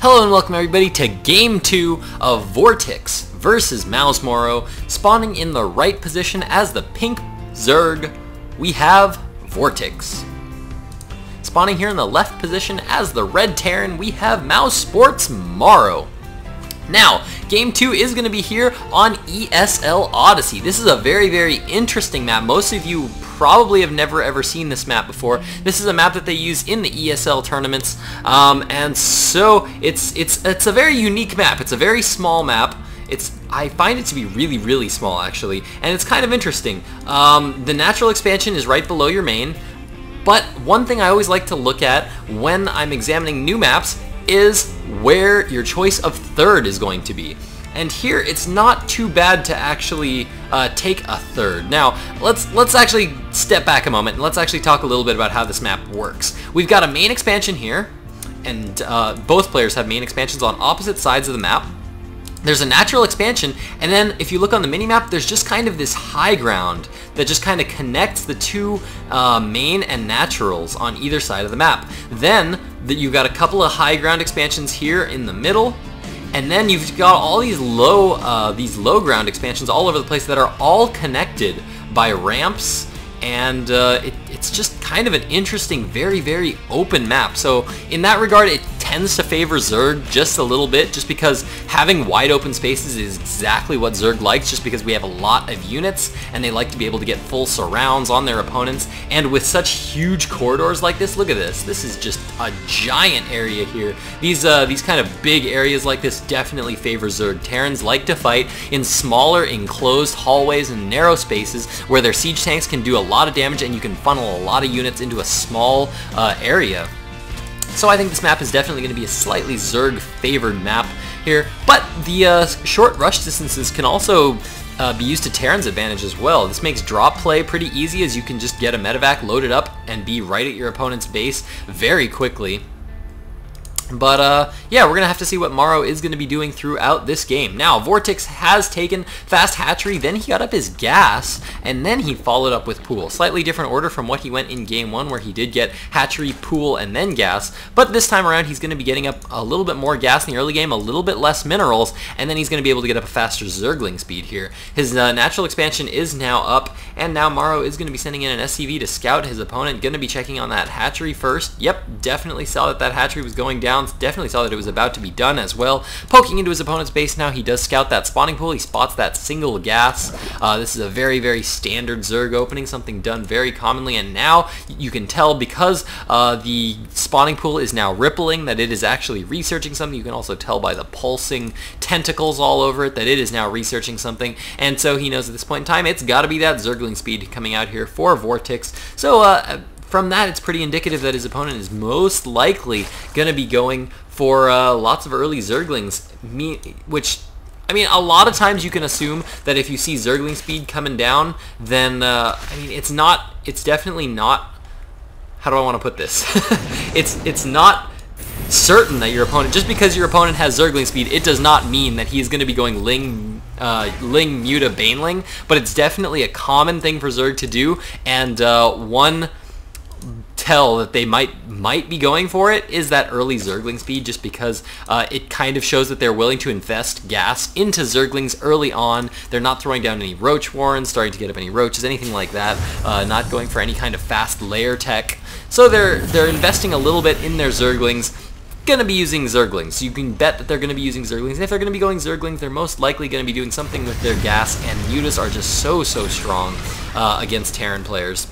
Hello and welcome everybody to Game 2 of VortiX versus mouzMorroW. Spawning in the right position as the pink Zerg, we have VortiX. Spawning here in the left position as the red Terran, we have mouzMorroW. Now, Game 2 is going to be here on ESL Odyssey. This is a very interesting map. Most of you probably have never ever seen this map before. This is a map that they use in the ESL tournaments, and so it's a very unique map. It's a very small map. I find it to be really small actually, and it's kind of interesting. The natural expansion is right below your main, but one thing I always like to look at when I'm examining new maps is where your choice of third is going to be. And here it's not too bad to actually take a third. Now let's actually step back a moment and let's actually talk a little bit about how this map works. We've got a main expansion here, and both players have main expansions on opposite sides of the map. There's a natural expansion, and then if you look on the mini-map, there's just kind of this high ground that just kind of connects the two main and naturals on either side of the map. Then you've got a couple of high ground expansions here in the middle, and then you've got all these low ground expansions all over the place that are all connected by ramps, and it's just kind of an interesting, very open map. So in that regard, it tends to favor Zerg just a little bit, just because having wide open spaces is exactly what Zerg likes, just because we have a lot of units and they like to be able to get full surrounds on their opponents. And with such huge corridors like this, look at this. This is just a giant area here. These kind of big areas like this definitely favor Zerg. Terrans like to fight in smaller enclosed hallways and narrow spaces where their siege tanks can do a lot of damage and you can funnel a lot of units into a small area. So I think this map is definitely going to be a slightly Zerg-favored map here, but the short rush distances can also be used to Terran's advantage as well. This makes drop play pretty easy, as you can just get a medevac loaded up and be right at your opponent's base very quickly. But yeah, we're going to have to see what mouzMorroW is going to be doing throughout this game. Now, VortiX has taken fast hatchery, then he got up his gas, and then he followed up with pool. Slightly different order from what he went in game 1, where he did get hatchery, pool, and then gas. But this time around, he's going to be getting up a little bit more gas in the early game, a little bit less minerals, and then he's going to be able to get up a faster Zergling speed here. His natural expansion is now up, and now mouzMorroW is going to be sending in an SCV to scout his opponent. Going to be checking on that hatchery first. Yep, definitely saw that hatchery was going down. Definitely saw that it was about to be done as well. Poking into his opponent's base now, he does scout that spawning pool. He spots that single gas. This is a very standard Zerg opening, something done very commonly, and now you can tell, because the spawning pool is now rippling, that it is actually researching something. You can also tell by the pulsing tentacles all over it that it is now researching something, and so he knows at this point in time it's got to be that Zergling speed coming out here for VortiX. So from that, it's pretty indicative that his opponent is most likely going to be going for lots of early Zerglings, which, I mean, a lot of times you can assume that if you see Zergling speed coming down, then, I mean, it's definitely not, how do I want to put this? it's not certain that your opponent, just because your opponent has Zergling speed, it does not mean that he's going to be going Ling Muta Baneling, but it's definitely a common thing for Zerg to do, and one tell that they might be going for it is that early Zergling speed, just because it kind of shows that they're willing to invest gas into Zerglings early on. They're not throwing down any roach warrens, starting to get up any roaches, anything like that, not going for any kind of fast layer tech. So they're investing a little bit in their Zerglings. Gonna be using Zerglings. You can bet that they're gonna be using Zerglings. And if they're gonna be going Zerglings, they're most likely gonna be doing something with their gas, and mutas are just so strong against Terran players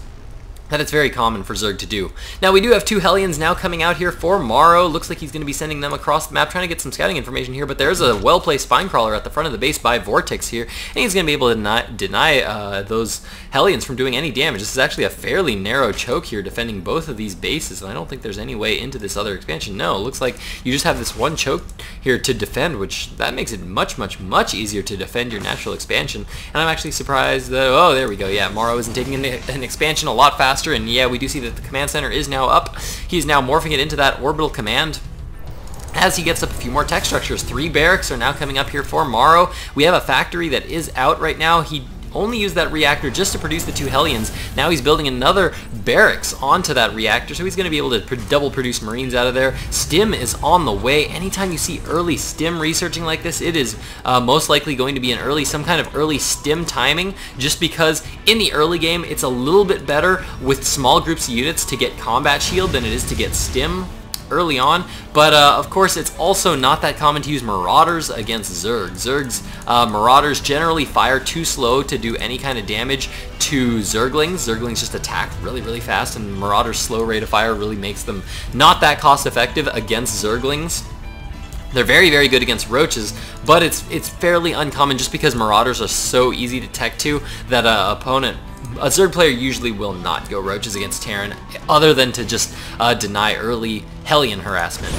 that it's very common for Zerg to do. Now, we do have two Hellions now coming out here for mouzMorroW. Looks like he's going to be sending them across the map, trying to get some scouting information here, but there's a well-placed Spinecrawler at the front of the base by VortiX here, and he's going to be able to deny those Hellions from doing any damage. This is actually a fairly narrow choke here, defending both of these bases, and I don't think there's any way into this other expansion. No, it looks like you just have this one choke here to defend, which that makes it much easier to defend your natural expansion, and I'm actually surprised that, oh, there we go, yeah, mouzMorroW isn't taking an expansion a lot faster. And yeah, we do see that the command center is now up. He's now morphing it into that orbital command as he gets up a few more tech structures. 3 barracks are now coming up here for mouzMorroW. We have a factory that is out right now. He only used that reactor just to produce the 2 Hellions. Now he's building another barracks onto that reactor, so he's going to be able to double produce Marines out of there. Stim is on the way. Anytime you see early Stim researching like this, it is most likely going to be some kind of early Stim timing, just because in the early game it's a little bit better with small groups of units to get combat shield than it is to get Stim early on, but of course it's also not that common to use Marauders against Zerg. Zerg's Marauders generally fire too slow to do any kind of damage to Zerglings. Zerglings just attack really fast, and Marauders' slow rate of fire really makes them not that cost effective against Zerglings. They're very good against roaches, but it's fairly uncommon just because Marauders are so easy to tech to that a Zerg player usually will not go roaches against Terran, other than to just deny early Hellion harassment.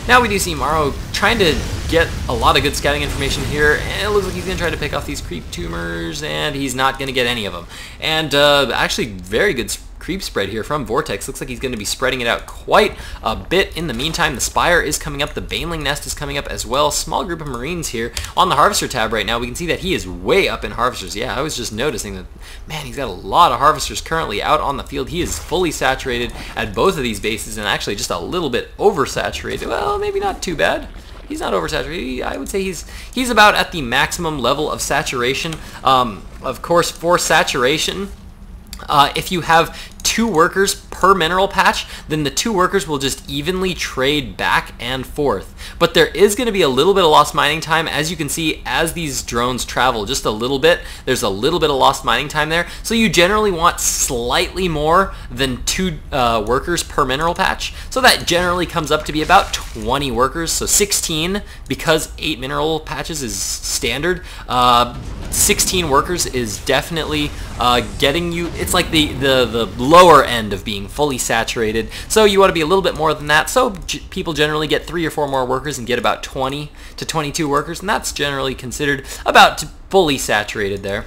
Now we do see Morrow trying to get a lot of good scouting information here, and it looks like he's going to try to pick off these creep tumors, and he's not going to get any of them. And actually very good creep spread here from VortiX. Looks like he's going to be spreading it out quite a bit. In the meantime, the Spire is coming up, the Baneling Nest is coming up as well. Small group of Marines here on the Harvester tab right now. We can see that he is way up in Harvesters. Yeah, I was just noticing that, man, he's got a lot of Harvesters currently out on the field. He is fully saturated at both of these bases, and actually just a little bit oversaturated. Well, maybe not too bad. He's not oversaturated. I would say he's about at the maximum level of saturation. Of course, for saturation, if you have 2 workers per mineral patch, then the 2 workers will just evenly trade back and forth. But there is going to be a little bit of lost mining time. As you can see, as these drones travel just a little bit, there's a little bit of lost mining time there. So you generally want slightly more than 2 workers per mineral patch. So that generally comes up to be about 20 workers. So 16, because 8 mineral patches is standard. 16 workers is definitely getting you, it's like the lower end of being fully saturated. So you want to be a little bit more than that. So people generally get 3 or 4 more workers and get about 20 to 22 workers, and that's generally considered about fully saturated there.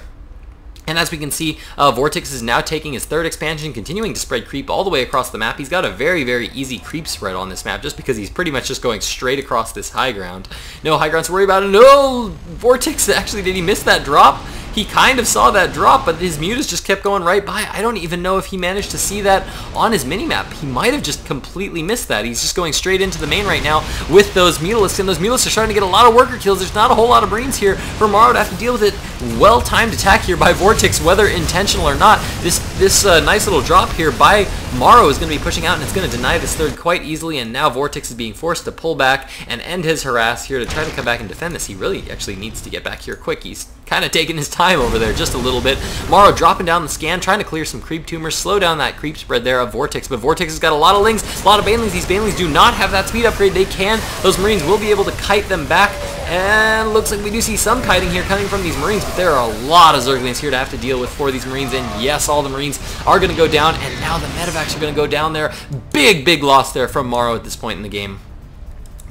And as we can see, VortiX is now taking his 3rd expansion, continuing to spread creep all the way across the map. He's got a very easy creep spread on this map, just because he's pretty much just going straight across this high ground. No high grounds to worry about. No! VortiX, actually, did he miss that drop? He kind of saw that drop, but his mutas just kept going right by. I don't even know if he managed to see that on his minimap. He might have just completely missed that. He's just going straight into the main right now with those mutalisks, and those mutalisks are starting to get a lot of worker kills. There's not a whole lot of Marines here for Morrow to have to deal with it. Well-timed attack here by VortiX, whether intentional or not. This nice little drop here by Morrow is going to be pushing out, and it's going to deny this 3rd quite easily, and now VortiX is being forced to pull back and end his harass here to try to come back and defend this. He really actually needs to get back here quick. He's kind of taking his time over there just a little bit. Morrow dropping down the scan, trying to clear some creep tumors, slow down that creep spread there of VortiX, but VortiX has got a lot of lings, a lot of Banelings. These Banelings do not have that speed upgrade. Those Marines will be able to kite them back, and looks like we do see some kiting here coming from these Marines, but there are a lot of Zerglings here to have to deal with for these Marines, and yes, all the Marines are going to go down, and now the medevacs are going to go down there. Big loss there from Morrow at this point in the game.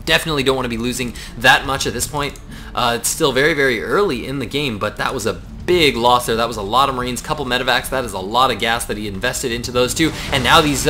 Definitely don't want to be losing that much at this point. It's still very early in the game, but that was a big loss there. That was a lot of Marines, couple medevacs. That is a lot of gas that he invested into those 2. And now these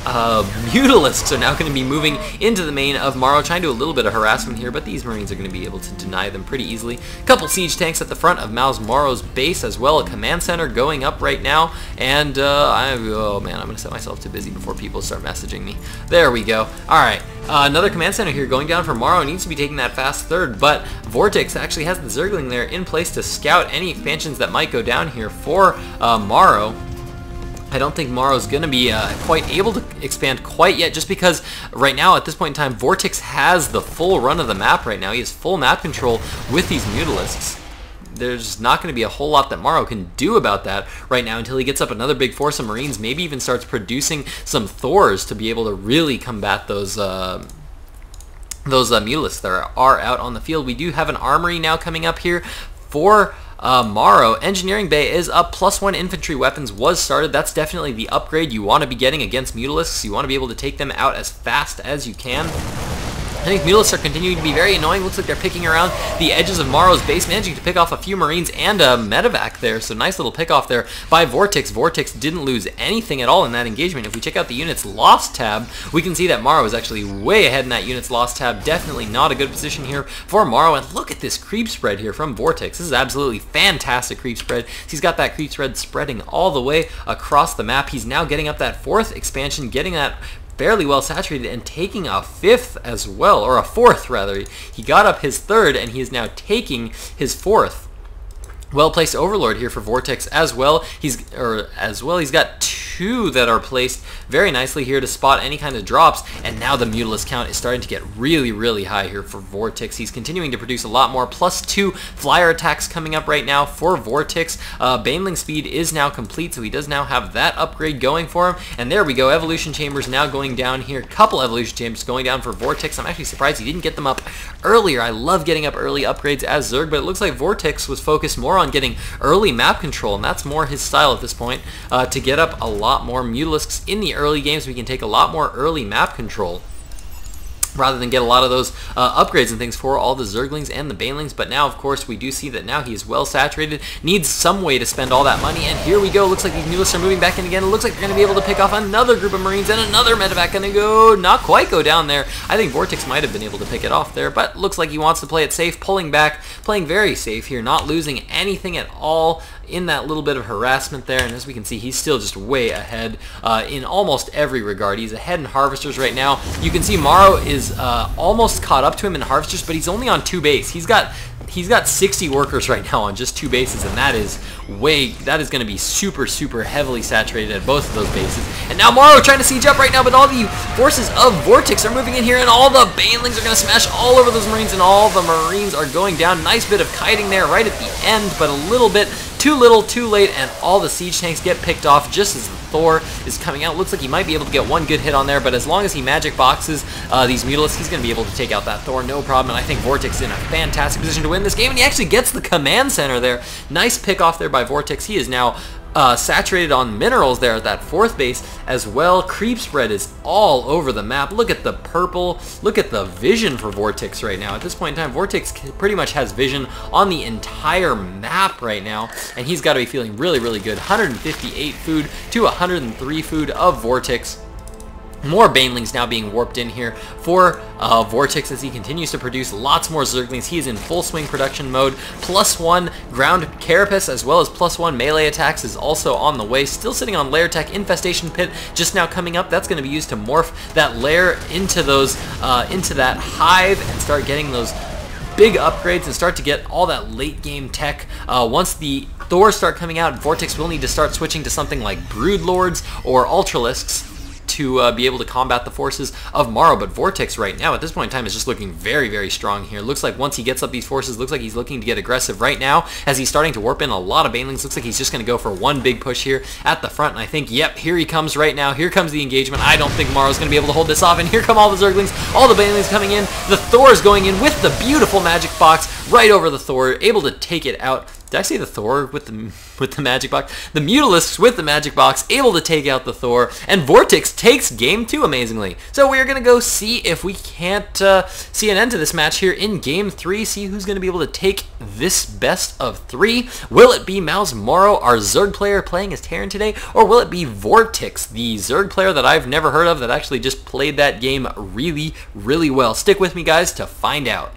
mutalisks are now going to be moving into the main of Morrow, trying to do a little bit of harassment here, but these Marines are going to be able to deny them pretty easily. Couple siege tanks at the front of mouzMorrow's base as well. A command center going up right now, and oh man, I'm going to set myself too busy before people start messaging me. There we go. Alright, another command center here going down for Morrow. Needs to be taking that fast 3rd, but VortiX actually has the Zergling there in place to scout any expansions that might go down here for Morrow. I don't think Morrow's going to be quite able to expand quite yet, just because right now, at this point in time, VortiX has the full run of the map right now. He has full map control with these mutalisks. There's not going to be a whole lot that Morrow can do about that right now until he gets up another big force of Marines, maybe even starts producing some Thors to be able to really combat those mutalisks that are out on the field. We do have an armory now coming up here for Morrow. Engineering Bay is up, +1 infantry weapons was started. That's definitely the upgrade you want to be getting against mutalisks. You want to be able to take them out as fast as you can. I think Mulists are continuing to be very annoying. Looks like they're picking around the edges of mouzMorrow's base, managing to pick off a few Marines and a Medevac there. So nice little pick off there by VortiX. VortiX didn't lose anything at all in that engagement. If we check out the units lost tab, we can see that mouzMorrow is actually way ahead in that units lost tab. Definitely not a good position here for mouzMorrow. And look at this creep spread here from VortiX. This is absolutely fantastic creep spread. He's got that creep spread spreading all the way across the map. He's now getting up that 4th expansion, getting that fairly well saturated and taking a 5th as well, or a 4th rather. He got up his 3rd and he is now taking his 4th. Well-placed Overlord here for VortiX as well. He's got 2 that are placed very nicely here to spot any kind of drops, and now the Mutilist count is starting to get really high here for VortiX. He's continuing to produce a lot more. +2 flyer attacks coming up right now for VortiX. Baneling speed is now complete, so he does now have that upgrade going for him. And there we go, Evolution Chambers now going down here. Couple Evolution Chambers going down for VortiX. I'm actually surprised he didn't get them up earlier. I love getting up early upgrades as Zerg, but it looks like VortiX was focused more on getting early map control, and that's more his style at this point, to get up a lot more Mutalisks in the early games. We can take a lot more early map control rather than get a lot of those upgrades and things for all the Zerglings and the Banelings. But now, of course, we do see that now he is well saturated, needs some way to spend all that money, and here we go. Looks like these Mutalisks are moving back in again. It looks like they're going to be able to pick off another group of Marines, and another Medevac going to not quite go down there. I think VortiX might have been able to pick it off there, but looks like he wants to play it safe, pulling back, playing very safe here, not losing anything at all in that little bit of harassment there. And as we can see, he's still just way ahead in almost every regard. He's ahead in Harvesters right now. You can see mouzMorrow is almost caught up to him in Harvesters, but he's only on 2 base. He's got 60 workers right now on just 2 bases, and that is going to be super heavily saturated at both of those bases. And now mouzMorrow trying to siege up right now, but all the forces of VortiX are moving in here, and all the Banelings are going to smash all over those Marines, and all the Marines are going down. Nice bit of kiting there right at the end, but a little bit too little, too late, and all the siege tanks get picked off just as the Thor is coming out. Looks like he might be able to get 1 good hit on there, but as long as he magic boxes these Mutalisks, he's going to be able to take out that Thor, no problem. And I think VortiX is in a fantastic position to win this game, and he actually gets the command center there. Nice pick off there by VortiX. He is now saturated on minerals there at that 4th base as well. Creep spread is all over the map. Look at the purple. Look at the vision for VortiX right now. At this point in time, VortiX pretty much has vision on the entire map right now, and he's got to be feeling really good. 158 food to 103 food of VortiX. More Banelings now being warped in here for VortiX as he continues to produce lots more Zerglings. He is in full swing production mode. +1 ground carapace as well as +1 melee attacks is also on the way. Still sitting on Lair Tech. Infestation Pit just now coming up. That's going to be used to morph that lair into those into that hive and start getting those big upgrades and start to get all that late game tech. Once the Thors start coming out, VortiX will need to start switching to something like Broodlords or Ultralisks to be able to combat the forces of mouzMorrow. But VortiX right now at this point in time is just looking very strong here. Looks like once he gets up these forces, looks like he's looking to get aggressive right now as he's starting to warp in a lot of Banelings. Looks like he's just going to go for 1 big push here at the front, and I think, yep, here he comes right now. Here comes the engagement. I don't think mouzMorrow's going to be able to hold this off, and here come all the Zerglings, all the Banelings coming in. The Thor is going in with the beautiful magic box right over the Thor, able to take it out. Did I say the Thor with the magic box? The Mutalisks with the magic box, able to take out the Thor, and VortiX takes game 2 amazingly. So we're going to go see if we can't see an end to this match here in game 3, see who's going to be able to take this best of 3. Will it be mouzMorrow, our Zerg player playing as Terran today, or will it be VortiX, the Zerg player that I've never heard of that actually just played that game really well? Stick with me, guys, to find out.